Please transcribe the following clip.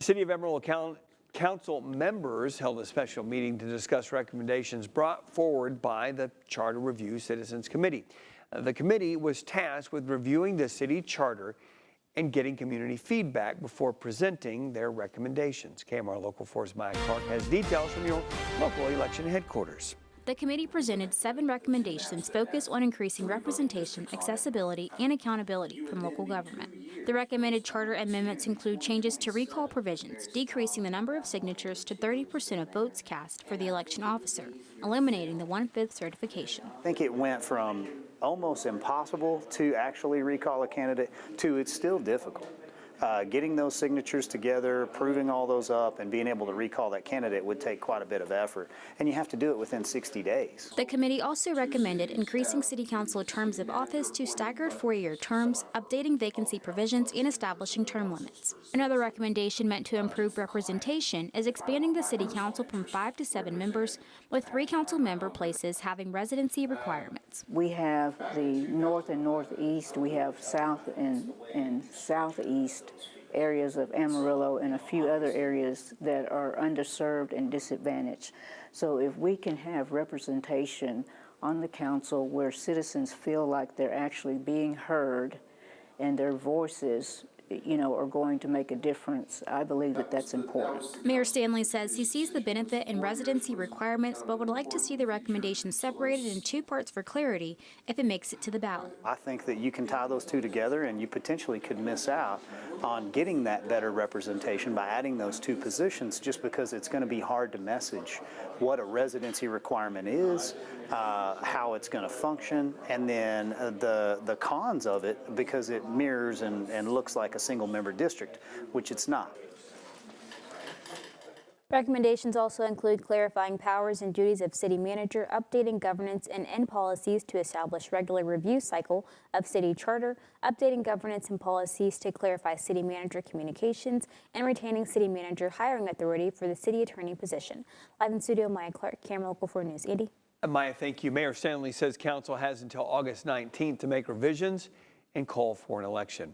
City of Amarillo Council members held a special meeting to discuss recommendations brought forward by the Charter Review Citizens Committee. The committee was tasked with reviewing the city charter and getting community feedback before presenting their recommendations. KMR Local 4's Maya Clark has details from your local election headquarters. The committee presented 7 recommendations focused on increasing representation, accessibility, and accountability from local government. The recommended charter amendments include changes to recall provisions, decreasing the number of signatures to 30% of votes cast for the election officer, eliminating the 1/5 certification. I think it went from almost impossible to actually recall a candidate to it's still difficult. Getting those signatures together, proving all those up, and being able to recall that candidate would take quite a bit of effort, and you have to do it within 60 days. The committee also recommended increasing city council terms of office to staggered 4-year terms, updating vacancy provisions, and establishing term limits. Another recommendation meant to improve representation is expanding the city council from 5 to 7 members, with 3 council member places having residency requirements. We have the north and northeast, we have south and southeast areas of Amarillo and a few other areas that are underserved and disadvantaged. So if we can have representation on the council where citizens feel like they're actually being heard and their voices are going to make a difference, I believe that that's important. Mayor Stanley says he sees the benefit in residency requirements, but would like to see the recommendations separated in 2 parts for clarity if it makes it to the ballot. I think that you can tie those 2 together and you potentially could miss out on getting that better representation by adding those 2 positions, just because it's going to be hard to message what a residency requirement is, how it's going to function, and then the cons of it, because it mirrors and looks like a single member district, which it's not. Recommendations also include clarifying powers and duties of city manager, updating governance and end policies to establish regular review cycle of city charter, updating governance and policies to clarify city manager communications, and retaining city manager hiring authority for the city attorney position. Live in studio, Maya Clark, KMR Local 4 News. Andy. Maya, thank you. Mayor Stanley says council has until August 19th to make revisions and call for an election.